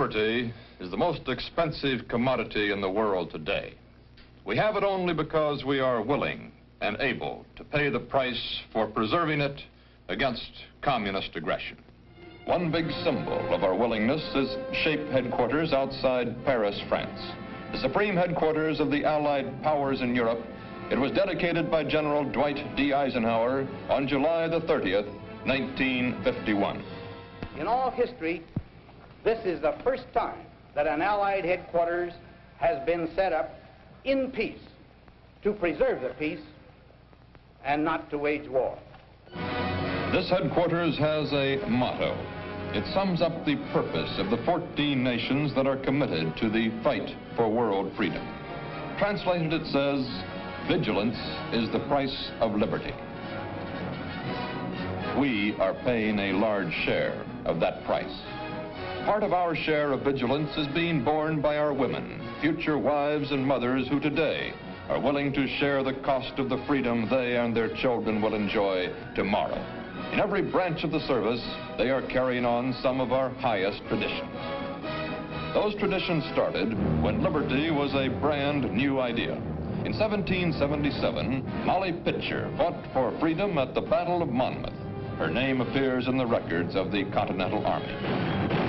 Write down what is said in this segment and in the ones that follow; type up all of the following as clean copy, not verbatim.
Liberty is the most expensive commodity in the world today. We have it only because we are willing and able to pay the price for preserving it against communist aggression. One big symbol of our willingness is SHAPE headquarters outside Paris, France. The supreme headquarters of the Allied powers in Europe. It was dedicated by General Dwight D. Eisenhower on July the 30th, 1951. In all history, this is the first time that an Allied headquarters has been set up in peace, to preserve the peace and not to wage war. This headquarters has a motto. It sums up the purpose of the 14 nations that are committed to the fight for world freedom. Translated, it says, vigilance is the price of liberty. We are paying a large share of that price. Part of our share of vigilance is being borne by our women, future wives and mothers who today are willing to share the cost of the freedom they and their children will enjoy tomorrow. In every branch of the service, they are carrying on some of our highest traditions. Those traditions started when liberty was a brand new idea. In 1777, Molly Pitcher fought for freedom at the Battle of Monmouth. Her name appears in the records of the Continental Army.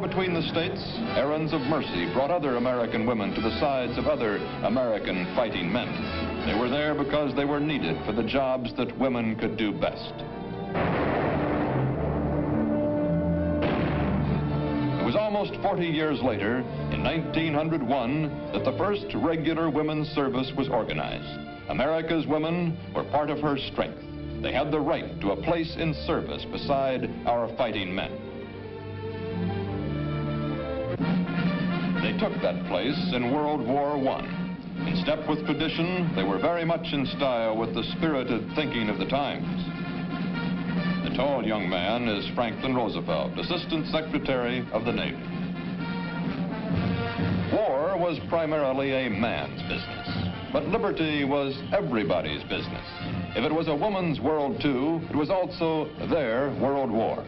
Between the states, errands of mercy brought other American women to the sides of other American fighting men. They were there because they were needed for the jobs that women could do best. It was almost 40 years later, in 1901, that the first regular women's service was organized. America's women were part of her strength. They had the right to a place in service beside our fighting men. They took that place in World War I. In step with tradition, they were very much in style with the spirited thinking of the times. The tall young man is Franklin Roosevelt, Assistant Secretary of the Navy. War was primarily a man's business, but liberty was everybody's business. If it was a woman's world too, it was also their world war.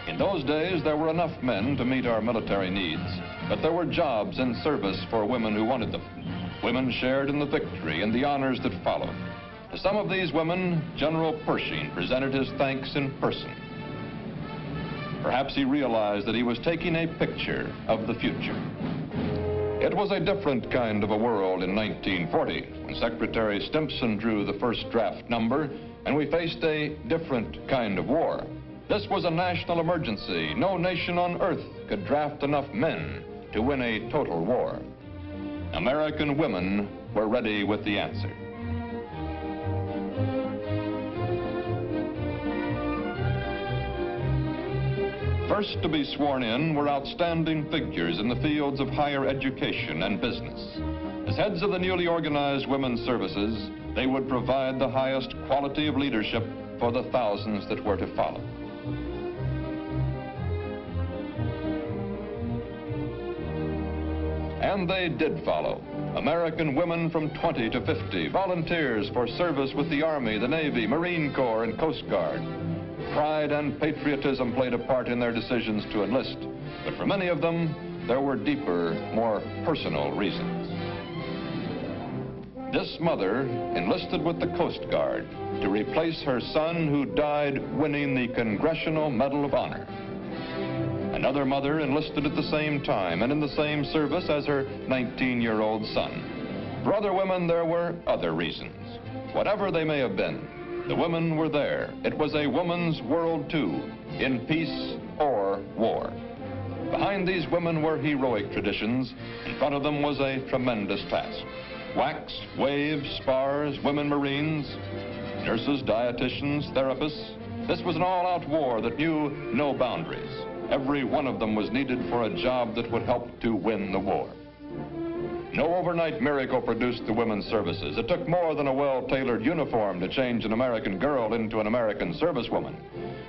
In those days, there were enough men to meet our military needs, but there were jobs and service for women who wanted them. Women shared in the victory and the honors that followed. To some of these women, General Pershing presented his thanks in person. Perhaps he realized that he was taking a picture of the future. It was a different kind of a world in 1940, when Secretary Stimson drew the first draft number, and we faced a different kind of war. This was a national emergency. No nation on earth could draft enough men to win a total war. American women were ready with the answer. First to be sworn in were outstanding figures in the fields of higher education and business. As heads of the newly organized women's services, they would provide the highest quality of leadership for the thousands that were to follow. And they did follow. American women from 20 to 50, volunteers for service with the Army, the Navy, Marine Corps, and Coast Guard. Pride and patriotism played a part in their decisions to enlist, but for many of them, there were deeper, more personal reasons. This mother enlisted with the Coast Guard to replace her son who died winning the Congressional Medal of Honor. Another mother enlisted at the same time and in the same service as her 19-year-old son. For other women, there were other reasons. Whatever they may have been, the women were there. It was a woman's world, too, in peace or war. Behind these women were heroic traditions. In front of them was a tremendous task. Wax, waves, spars, women Marines, nurses, dietitians, therapists. This was an all-out war that knew no boundaries. Every one of them was needed for a job that would help to win the war. No overnight miracle produced the women's services. It took more than a well-tailored uniform to change an American girl into an American servicewoman.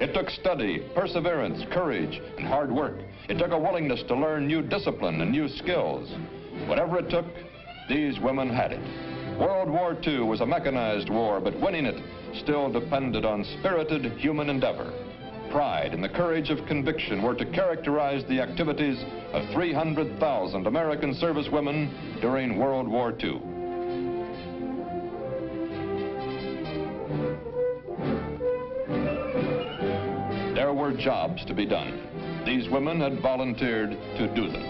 It took study, perseverance, courage, and hard work. It took a willingness to learn new discipline and new skills. Whatever it took, these women had it. World War II was a mechanized war, but winning it still depended on spirited human endeavor. pride and the courage of conviction were to characterize the activities of 300,000 American servicewomen during World War II. There were jobs to be done. These women had volunteered to do them.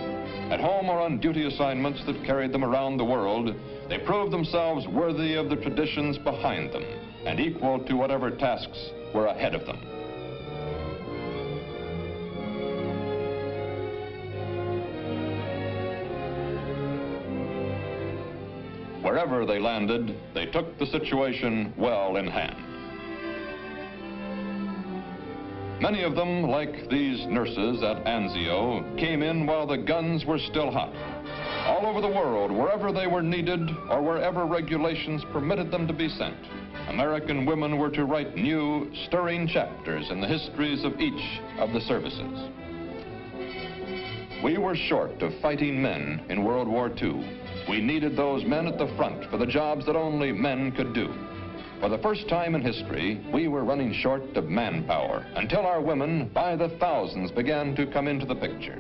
At home or on duty assignments that carried them around the world, they proved themselves worthy of the traditions behind them and equal to whatever tasks were ahead of them. Wherever they landed, they took the situation well in hand. Many of them, like these nurses at Anzio, came in while the guns were still hot. All over the world, wherever they were needed or wherever regulations permitted them to be sent, American women were to write new, stirring chapters in the histories of each of the services. We were short of fighting men in World War II. We needed those men at the front for the jobs that only men could do. For the first time in history, we were running short of manpower until our women, by the thousands, began to come into the picture.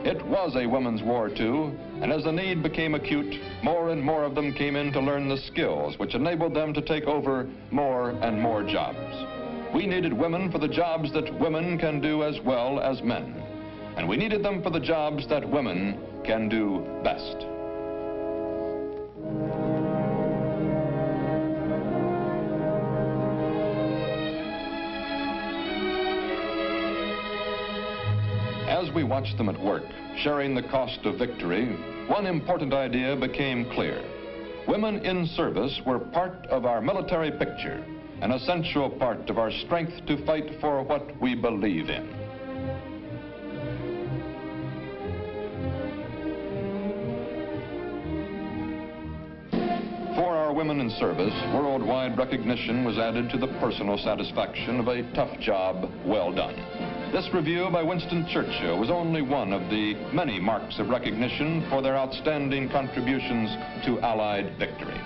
It was a women's war, too, and as the need became acute, more and more of them came in to learn the skills which enabled them to take over more and more jobs. We needed women for the jobs that women can do as well as men, and we needed them for the jobs that women can do best. As we watched them at work, sharing the cost of victory, one important idea became clear. Women in service were part of our military picture, an essential part of our strength to fight for what we believe in. For our women in service, worldwide recognition was added to the personal satisfaction of a tough job well done. This review by Winston Churchill was only one of the many marks of recognition for their outstanding contributions to Allied victory.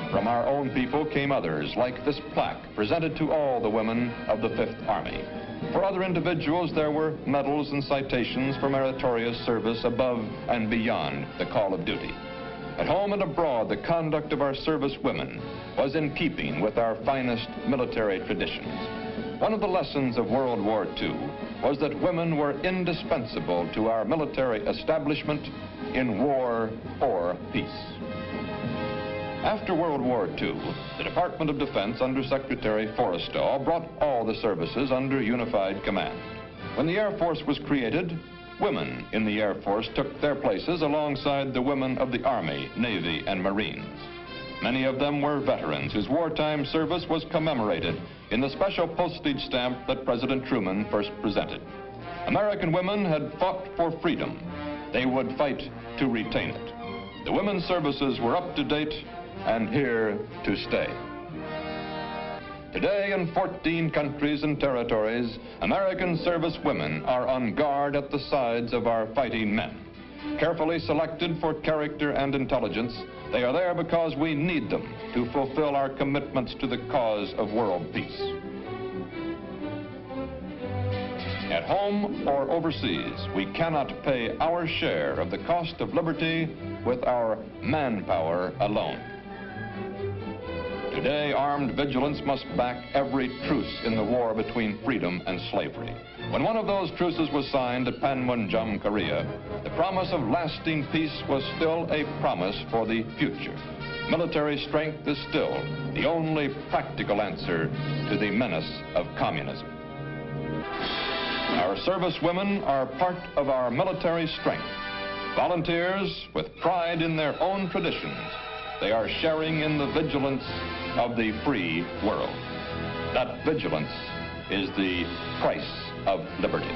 From our own people came others, like this plaque presented to all the women of the Fifth Army. For other individuals, there were medals and citations for meritorious service above and beyond the call of duty. At home and abroad, the conduct of our service women was in keeping with our finest military traditions. One of the lessons of World War II was that women were indispensable to our military establishment in war or peace. After World War II, the Department of Defense under Secretary Forrestal brought all the services under unified command. When the Air Force was created, women in the Air Force took their places alongside the women of the Army, Navy, and Marines. Many of them were veterans whose wartime service was commemorated in the special postage stamp that President Truman first presented. American women had fought for freedom. They would fight to retain it. The women's services were up to date and here to stay. Today, in 14 countries and territories, American service women are on guard at the sides of our fighting men. Carefully selected for character and intelligence, they are there because we need them to fulfill our commitments to the cause of world peace. At home or overseas, we cannot pay our share of the cost of liberty with our manpower alone. Today, armed vigilance must back every truce in the war between freedom and slavery. When one of those truces was signed at Panmunjom, Korea, the promise of lasting peace was still a promise for the future. Military strength is still the only practical answer to the menace of communism. Our servicewomen are part of our military strength. Volunteers with pride in their own traditions, they are sharing in the vigilance of the free world. That vigilance is the price of liberty.